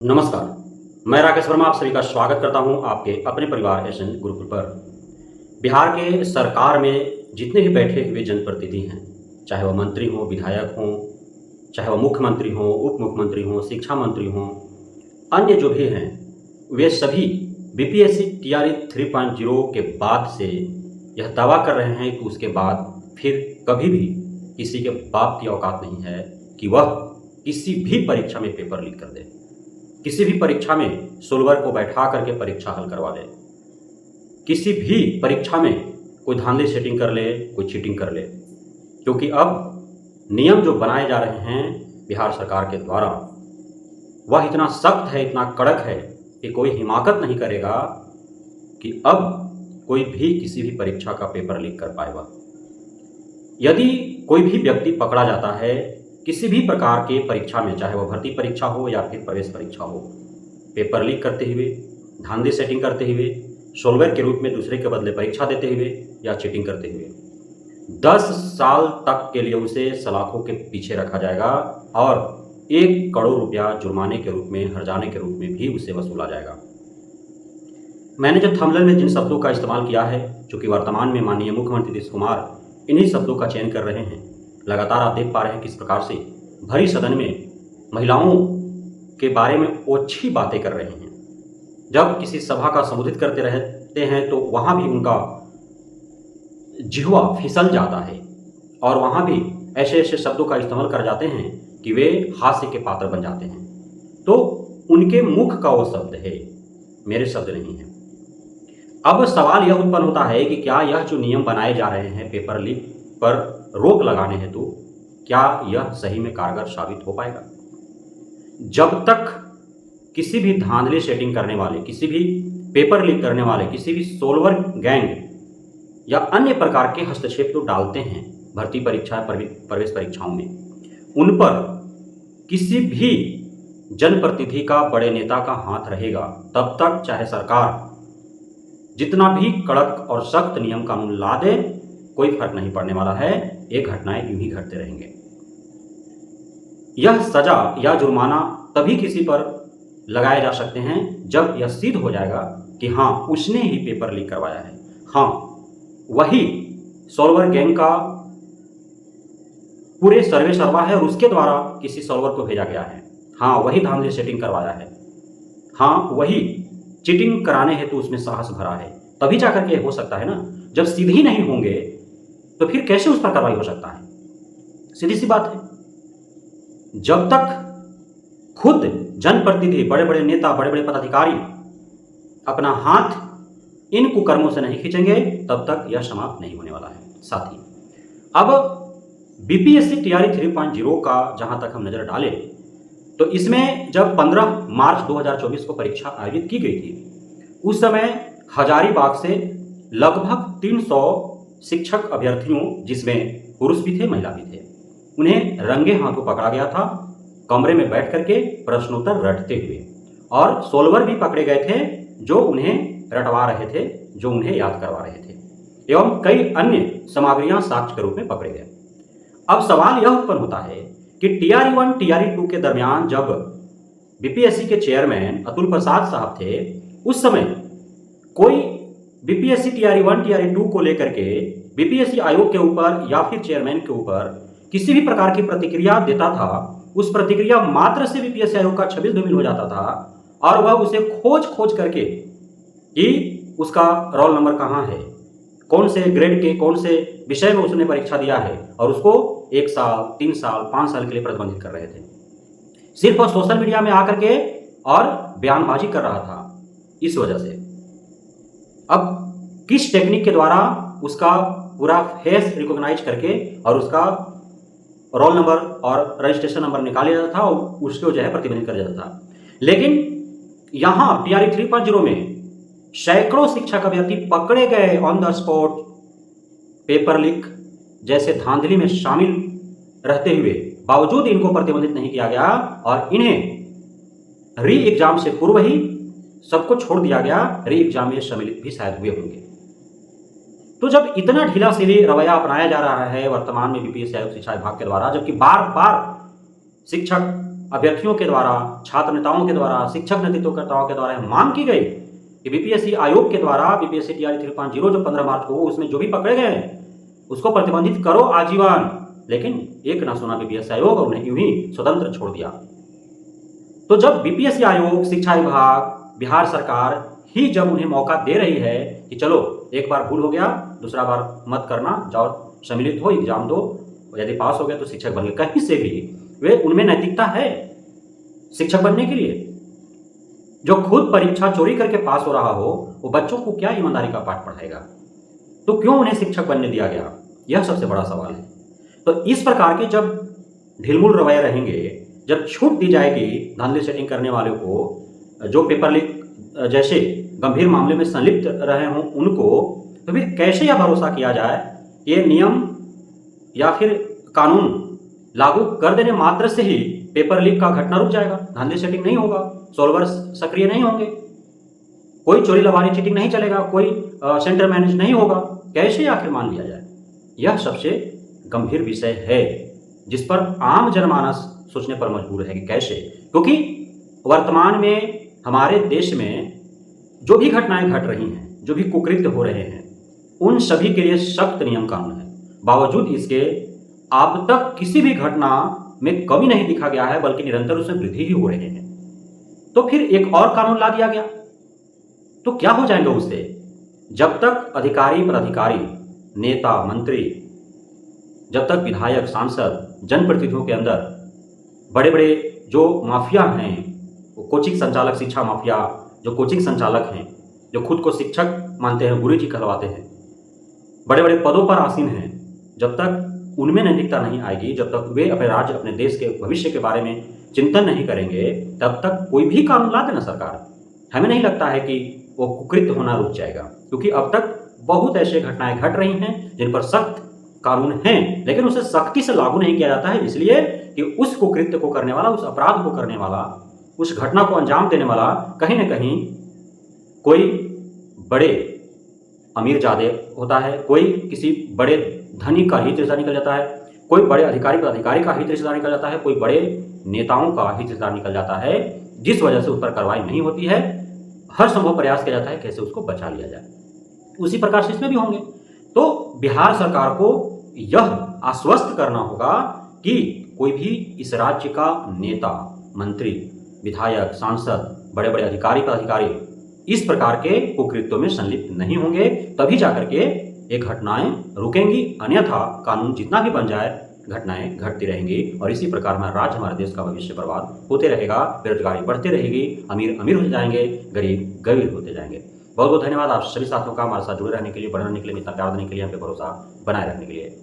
नमस्कार, मैं राकेश वर्मा आप सभी का स्वागत करता हूं आपके अपने परिवार एसएन गुरुकुल पर। बिहार के सरकार में जितने भी बैठे हुए जनप्रतिनिधि हैं, चाहे वो मंत्री हों, विधायक हों, चाहे वो मुख्यमंत्री हों, उप मुख्यमंत्री हों, शिक्षा मंत्री हों, अन्य जो भी हैं, वे सभी बीपीएससी टीआरई 3.0 के बाद से यह दावा कर रहे हैं कि उसके बाद फिर कभी भी किसी के बाप की औकात नहीं है कि वह किसी भी परीक्षा में पेपर लीक कर दे, किसी भी परीक्षा में सोल्वर को बैठा करके परीक्षा हल करवा ले, किसी भी परीक्षा में कोई धांधली सेटिंग कर ले, कोई चीटिंग कर ले। क्योंकि अब नियम जो बनाए जा रहे हैं बिहार सरकार के द्वारा, वह इतना सख्त है, इतना कड़क है कि कोई हिमाकत नहीं करेगा कि अब कोई भी किसी भी परीक्षा का पेपर लीक कर पाएगा। यदि कोई भी व्यक्ति पकड़ा जाता है किसी भी प्रकार के परीक्षा में, चाहे वह भर्ती परीक्षा हो या फिर प्रवेश परीक्षा हो, पेपर लीक करते हुए, धांधली सेटिंग करते हुए, सोल्वर के रूप में दूसरे के बदले परीक्षा देते हुए या चीटिंग करते हुए, 10 साल तक के लिए उसे सलाखों के पीछे रखा जाएगा और 1 करोड़ रुपया जुर्माने के रूप में, हर्जाने के रूप में भी उससे वसूला जाएगा। मैंने जो थंबनेल में जिन शब्दों का इस्तेमाल किया है, चूँकि वर्तमान में माननीय मुख्यमंत्री नीतीश कुमार इन्हीं शब्दों का चयन कर रहे हैं, लगातार आप देख पा रहे हैं किस प्रकार से भरी सदन में महिलाओं के बारे में ओछी बातें कर रहे हैं। जब किसी सभा का संबोधित करते रहते हैं तो वहाँ भी उनका जिह्वा फिसल जाता है और वहाँ भी ऐसे ऐसे शब्दों का इस्तेमाल कर जाते हैं कि वे हास्य के पात्र बन जाते हैं। तो उनके मुख का वो शब्द है, मेरे शब्द नहीं है। अब सवाल यह उत्पन्न होता है कि क्या यह जो नियम बनाए जा रहे हैं पेपर लीक पर रोक लगाने हेतु, क्या यह सही में कारगर साबित हो पाएगा? जब तक किसी भी धांधली सेटिंग करने वाले, किसी भी पेपर लीक करने वाले, किसी भी सोल्वर गैंग या अन्य प्रकार के हस्तक्षेप तो डालते हैं भर्ती परीक्षा, प्रवेश परीक्षाओं में, उन पर किसी भी जनप्रतिनिधि का, बड़े नेता का हाथ रहेगा, तब तक चाहे सरकार जितना भी कड़क और सख्त नियम कानून ला दे, कोई फर्क नहीं पड़ने वाला है। ये घटनाएं यूं ही घटते रहेंगे। यह सजा या जुर्माना तभी किसी पर लगाए जा सकते हैं जब यह सिद्ध हो जाएगा कि हाँ, उसने ही पेपर लीक करवाया है, हाँ, वही सोल्वर गैंग का पूरे सर्वे सर्वा है और उसके द्वारा किसी सोल्वर को भेजा गया है, हाँ, वही धांधली सेटिंग करवाया है, हाँ, वही चीटिंग कराने हेतु उसमें साहस भरा है, तभी जाकर के हो सकता है ना। जब सिद्ध ही नहीं होंगे तो फिर कैसे उस पर कार्रवाई हो सकता है? सीधी सी बात है। जब तक खुद जनप्रतिनिधि, बड़े बड़े नेता, बड़े बड़े पदाधिकारी अपना हाथ इन कुकर्मों से नहीं खींचेंगे, तब तक यह समाप्त नहीं होने वाला है। साथ ही अब बीपीएससी टीआरई 3.0 का जहां तक हम नजर डालें तो इसमें जब 15 मार्च 2024 को परीक्षा आयोजित की गई थी, उस समय हजारीबाग से लगभग 300 शिक्षक अभ्यर्थियों, जिसमें पुरुष भी थे, महिला भी थे, उन्हें रंगे हाथों पकड़ा गया था, कमरे में बैठ करके प्रश्नोत्तर रटते हुए, और सोल्वर भी पकड़े गए थे जो उन्हें रटवा रहे थे, जो उन्हें याद करवा रहे थे, एवं कई अन्य सामग्रियां साक्ष्य के रूप में पकड़े गए। अब सवाल यह उत्पन्न होता है कि टीआरई 1, टीआरई 2 के दरमियान जब बीपीएससी के चेयरमैन अतुल प्रसाद साहब थे, उस समय कोई बीपीएससी टीआरई 1, टीआरई 2 को लेकर के बीपीएससी आयोग के ऊपर या फिर चेयरमैन के ऊपर किसी भी प्रकार की प्रतिक्रिया देता था, उस प्रतिक्रिया मात्र से बीपीएससी आयोग का छबिल धूमिल हो जाता था और वह उसे खोज खोज करके कि उसका रोल नंबर कहाँ है, कौन से ग्रेड के कौन से विषय में उसने परीक्षा दिया है, और उसको 1 साल, 3 साल, 5 साल के लिए प्रतिबंधित कर रहे थे। सिर्फ वह सोशल मीडिया में आकर के और बयानबाजी कर रहा था। इस वजह से अब किस टेक्निक के द्वारा उसका पूरा फेस रिकॉग्नाइज करके और उसका रोल नंबर और रजिस्ट्रेशन नंबर निकाला जाता था और उसको जो है प्रतिबंधित कर जाता था। लेकिन यहाँ टीआरई 3.0 में सैकड़ों शिक्षक अभ्यर्थी पकड़े गए on the spot, paper leak जैसे धांधली में शामिल रहते हुए, बावजूद इनको प्रतिबंधित नहीं किया गया और इन्हें री एग्जाम से पूर्व ही सबको छोड़ दिया गया। री एग्जाम में सम्मिलित भी शायद हुए होंगे। तो जब इतना ढीला सिली रवैया अपनाया जा रहा है वर्तमान में बीपीएससी आयोग शिक्षा विभाग के द्वारा, जबकि बार बार शिक्षक अभ्यर्थियों के द्वारा, छात्र नेताओं के द्वारा, शिक्षक नेतृत्वकर्ताओं के द्वारा मांग की गई कि बीपीएससी आयोग के द्वारा बीपीएससी टीआरई 3.0 जो 15 मार्च को उसमें जो भी पकड़े गए हैं उसको प्रतिबंधित करो आजीवन, लेकिन एक ना सुना बीपीएससी आयोग और उन्हें यूं ही स्वतंत्र छोड़ दिया। तो जब बीपीएससी आयोग, शिक्षा विभाग, बिहार सरकार ही जब उन्हें मौका दे रही है कि चलो एक बार भूल हो गया, दूसरा बार मत करना, जाओ सम्मिलित हो, एग्जाम दो, यदि पास हो गए तो शिक्षक बन गए, कहीं से भी वे उनमें नैतिकता है शिक्षक बनने के लिए। जो खुद परीक्षा चोरी करके पास हो रहा हो वो बच्चों को क्या ईमानदारी का पाठ पढ़ाएगा? तो क्यों उन्हें शिक्षक बनने दिया गया? यह सबसे बड़ा सवाल है। तो इस प्रकार के जब ढिलमुल रवैये रहेंगे, जब छूट दी जाएगी धांधली सेटिंग करने वालों को, जो पेपर लीक जैसे गंभीर मामले में संलिप्त रहे हों उनको, तो फिर कैसे यह भरोसा किया जाए कि ये नियम या फिर कानून लागू कर देने मात्र से ही पेपर लीक का घटना रुक जाएगा, धांधली सेटिंग नहीं होगा, सॉल्वर सक्रिय नहीं होंगे, कोई चोरी लबारी चीटिंग नहीं चलेगा, कोई सेंटर मैनेज नहीं होगा? कैसे आखिर मान लिया जाए? यह सबसे गंभीर विषय है जिस पर आम जनमानस सोचने पर मजबूर है कि कैसे, क्योंकि वर्तमान में हमारे देश में जो भी घटनाएं घट रही हैं, जो भी कुकृत्य हो रहे हैं, उन सभी के लिए सख्त नियम कानून है। बावजूद इसके अब तक किसी भी घटना में कमी नहीं दिखा गया है, बल्कि निरंतर उसमें वृद्धि ही हो रहे हैं। तो फिर एक और कानून ला दिया गया तो क्या हो जाएंगे उससे? जब तक अधिकारी, पदाधिकारी, नेता, मंत्री, जब तक विधायक, सांसद, जनप्रतिनिधियों के अंदर बड़े बड़े जो माफिया हैं, कोचिंग संचालक, शिक्षा माफिया, जो कोचिंग संचालक हैं, जो खुद को शिक्षक मानते हैं, गुरु जी कहलवाते हैं, बड़े बड़े पदों पर आसीन हैं, जब तक उनमें नैतिकता नहीं आएगी, जब तक वे अपने राज्य, अपने देश के भविष्य के बारे में चिंतन नहीं करेंगे, तब तक कोई भी कानून ला देना सरकार, हमें नहीं लगता है कि वो कुकृत्य होना रुक जाएगा। क्योंकि अब तक बहुत ऐसे घटनाएं घट रही हैं जिन पर सख्त कानून हैं, लेकिन उसे सख्ती से लागू नहीं किया जाता है, इसलिए कि उस कुकृत्य को करने वाला, उस अपराध को करने वाला, उस घटना को अंजाम देने वाला कहीं न कहीं कोई बड़े अमीरजादे होता है, कोई किसी बड़े धनी का हित रिश्ता निकल जाता है, कोई बड़े अधिकारी पदाधिकारी का हित रिश्ता निकल जाता है, कोई बड़े नेताओं का हित रिश्ता निकल जाता है, जिस वजह से उस पर कार्रवाई नहीं होती है। हर संभव प्रयास किया जाता है कैसे उसको बचा लिया जाए। उसी प्रकार से इसमें भी होंगे। तो बिहार सरकार को यह आश्वस्त करना होगा कि कोई भी इस राज्य का नेता, मंत्री, विधायक, सांसद, बड़े बड़े अधिकारी पदाधिकारी इस प्रकार के कुकृत्यों में संलिप्त नहीं होंगे, तभी जाकर के ये घटनाएं रुकेंगी। अन्यथा कानून जितना भी बन जाए, घटनाएं घटती रहेंगी और इसी प्रकार हमारा राज्य, हमारे देश का भविष्य बर्बाद होते रहेगा, बेरोजगारी बढ़ती रहेगी, अमीर अमीर होते जाएंगे, गरीब गरीब होते जाएंगे। बहुत बहुत धन्यवाद आप सभी साथियों का हमारे साथ जुड़े रहने के लिए, बने रहने के लिए, इतना प्यार देने के लिए, हम पे भरोसा बनाए रखने के लिए।